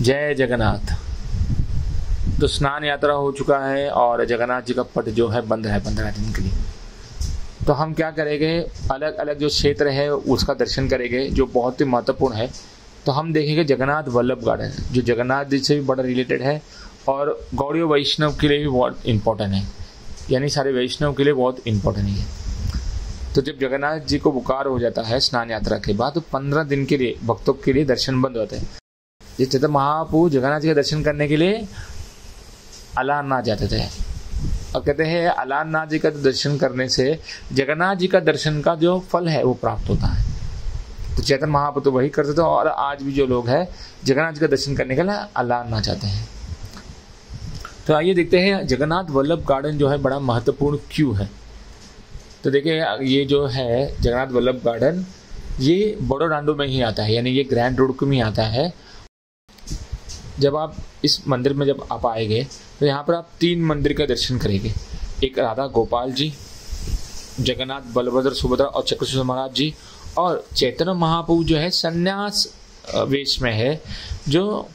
जय जगन्नाथ। तो स्नान यात्रा हो चुका है और जगन्नाथ जी का पट जो है बंद है 15 दिन के लिए। तो हम क्या करेंगे, अलग अलग जो क्षेत्र है उसका दर्शन करेंगे जो बहुत ही महत्वपूर्ण है। तो हम देखेंगे जगन्नाथ वल्लभ गार्डन जो जगन्नाथ जी से भी बड़ा रिलेटेड है और गौड़ीय वैष्णव के लिए भी बहुत इम्पोर्टेंट है, यानी सारे वैष्णव के लिए बहुत इम्पोर्टेंट है। तो जब जगन्नाथ जी को बुखार हो जाता है स्नान यात्रा के बाद, तो 15 दिन के लिए भक्तों के लिए दर्शन बंद होते हैं। ये चैतन्य महाप्रभु जगन्नाथ जी के दर्शन करने के लिए अलारनाथ जाते थे और कहते हैं अलारनाथ जी का दर्शन करने से जगन्नाथ जी का दर्शन का जो फल है वो प्राप्त होता है। तो चैतन्य महाप्रभु तो वही करते थे और आज भी जो लोग हैं जगन्नाथ जी का दर्शन करने के लिए अलारनाथ जाते हैं। तो आइए देखते हैं जगन्नाथ वल्लभ गार्डन जो है बड़ा महत्वपूर्ण क्यों है। तो देखिए ये जो है जगन्नाथ वल्लभ गार्डन ये बड़ोडांडू में ही आता है, यानी ये ग्रैंड रोड में ही आता है। जब आप इस मंदिर में जब आप आएंगे तो यहाँ पर आप 3 मंदिर का दर्शन करेंगे। एक राधा गोपाल जी, जगन्नाथ बलभद्र सुभद्रा और चक्रसूर्य महाराज जी, और चैतन्य महाप्रभु जो है संन्यास वेश में है जो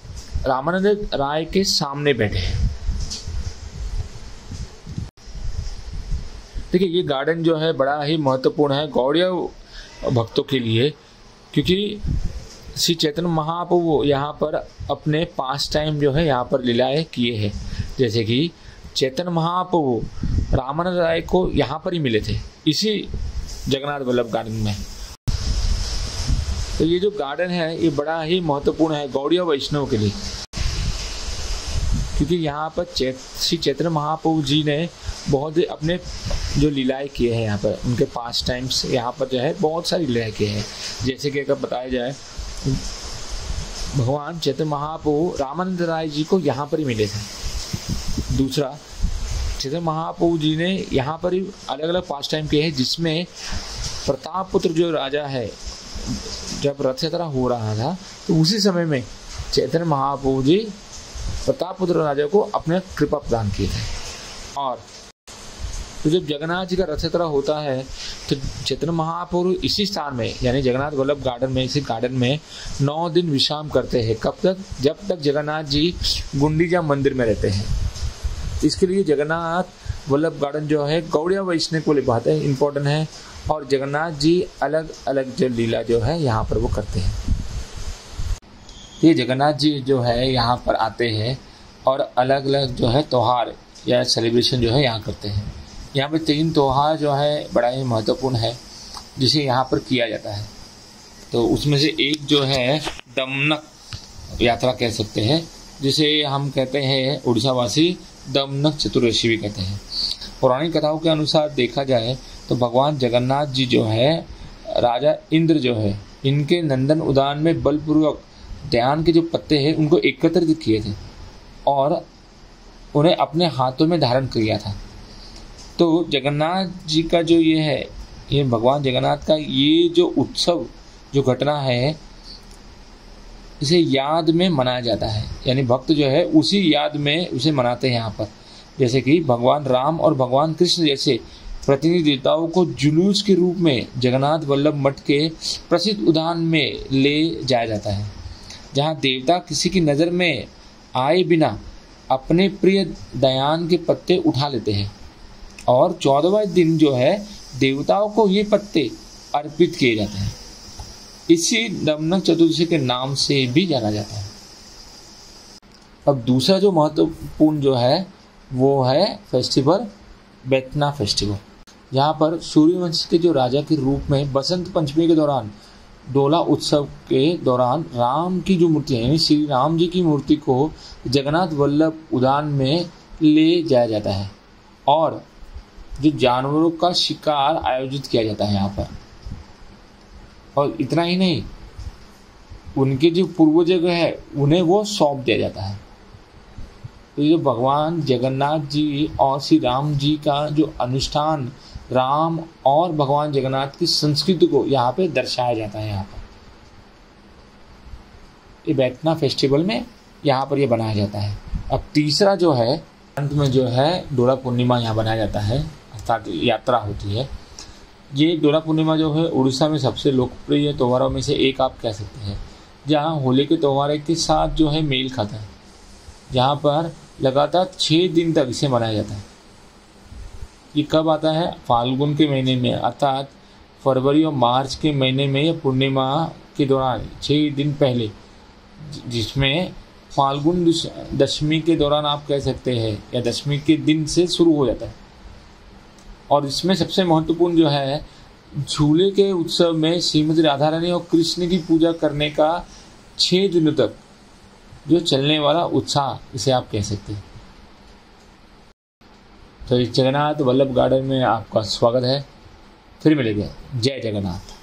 रामानंद राय के सामने बैठे हैं। देखिए ये गार्डन जो है बड़ा ही महत्वपूर्ण है गौड़ीय भक्तों के लिए, क्योंकि श्री चैतन्य महाप्रभु यहाँ पर अपने पास टाइम जो है यहाँ पर लीलाएं किए हैं। जैसे कि चैतन्य महाप्रभु रामानंद राय को यहाँ पर ही मिले थे, इसी जगन्नाथ वल्लभ गार्डन में। तो ये जो गार्डन है ये बड़ा ही महत्वपूर्ण है गौड़ीय वैष्णव के लिए, क्योंकि यहाँ पर श्री चैतन्य महाप्रभु जी ने बहुत ही अपने जो लीलाएं किए हैं यहाँ पर, उनके पास टाइम्स यहाँ पर जो है बहुत सारी लीलाएं किए हैं। जैसे कि अगर बताया जाए भगवान चैतन्य महाप्रभु रामानंद राय जी को यहाँ पर ही मिले थे। दूसरा, चैतन्य महाप्रभु जी ने यहाँ पर ही अलग अलग पास टाइम किए हैं, जिसमें प्रतापपुत्र जो राजा है जब रथ यात्रा हो रहा था तो उसी समय में चैतन्य महाप्रभु जी प्रतापपुत्र राजा को अपने कृपा प्रदान किए थे। और तो जब जगन्नाथ जी का रथ यात्रा होता है तो चैतन्य महाप्रभु इसी स्थान में यानी जगन्नाथ वल्लभ गार्डन में, इसी गार्डन में 9 दिन विश्राम करते हैं। कब तक? जब तक जगन्नाथ जी गुंडीचा मंदिर में रहते हैं। इसके लिए जगन्नाथ वल्लभ गार्डन जो है गौड़ीय वैष्णव को लिए बहुत इम्पोर्टेंट है और जगन्नाथ जी अलग अलग जो लीला जो है यहाँ पर वो करते हैं। ये जगन्नाथ जी जो है यहाँ पर आते हैं और अलग अलग जो है त्यौहार या सेलिब्रेशन जो है यहाँ करते हैं। यहाँ पे 3 त्यौहार जो है बड़ा ही महत्वपूर्ण है जिसे यहाँ पर किया जाता है। तो उसमें से एक जो है दमनक यात्रा कह सकते हैं, जिसे हम कहते हैं उड़ीसावासी दमनक चतुर्दशी भी कहते हैं। पौराणिक कथाओं के अनुसार देखा जाए तो भगवान जगन्नाथ जी जो है राजा इंद्र जो है इनके नंदन उद्यान में बलपूर्वक ध्यान के जो पत्ते हैं उनको एकत्रित किए थे और उन्हें अपने हाथों में धारण किया था। तो जगन्नाथ जी का जो ये है, ये भगवान जगन्नाथ का ये जो उत्सव जो घटना है इसे याद में मनाया जाता है, यानी भक्त जो है उसी याद में उसे मनाते हैं यहाँ पर। जैसे कि भगवान राम और भगवान कृष्ण जैसे प्रतिनिधि देवताओं को जुलूस के रूप में जगन्नाथ वल्लभ मठ के प्रसिद्ध उद्यान में ले जाया जाता है, जहाँ देवता किसी की नज़र में आए बिना अपने प्रिय दयान के पत्ते उठा लेते हैं और 14वें दिन जो है देवताओं को ये पत्ते अर्पित किए जाते हैं। इसी दमनक चतुर्दशी के नाम से भी जाना जाता है। अब दूसरा जो महत्वपूर्ण जो है वो है फेस्टिवल बेतना फेस्टिवल। यहाँ पर सूर्यवंश के जो राजा के रूप में बसंत पंचमी के दौरान डोला उत्सव के दौरान राम की जो मूर्ति है यानी श्री राम जी की मूर्ति को जगन्नाथ वल्लभ उद्यान में ले जाया जाता है और जो जानवरों का शिकार आयोजित किया जाता है यहाँ पर। और इतना ही नहीं, उनके जो पूर्वज है उन्हें वो सौंप दिया जाता है। तो ये भगवान जगन्नाथ जी और श्री राम जी का जो अनुष्ठान राम और भगवान जगन्नाथ की संस्कृति को यहाँ पे दर्शाया जाता है। यहाँ पर ये बेतना फेस्टिवल में यहाँ पर ये बनाया जाता है। अब तीसरा जो है अंत में जो है डोला पूर्णिमा यहाँ बनाया जाता है, अर्थात यात्रा होती है। ये डोला पूर्णिमा जो है उड़ीसा में सबसे लोकप्रिय त्योहारों में से एक आप कह सकते हैं। जहाँ होली के त्यौहार के साथ जो है मेल खाता है, जहाँ पर लगातार 6 दिन तक इसे मनाया जाता है। ये कब आता है? फाल्गुन के महीने में, अर्थात फरवरी और मार्च के महीने में या पूर्णिमा के दौरान 6 दिन पहले, जिसमें फाल्गुन दशमी के दौरान आप कह सकते हैं, या दशमी के दिन से शुरू हो जाता है। और इसमें सबसे महत्वपूर्ण जो है, झूले के उत्सव में श्रीमती राधा रानी और कृष्ण की पूजा करने का 6 दिनों तक जो चलने वाला उत्साह, इसे आप कह सकते हैं। तो इस जगन्नाथ वल्लभ गार्डन में आपका स्वागत है। फिर मिलेंगे। जय जगन्नाथ।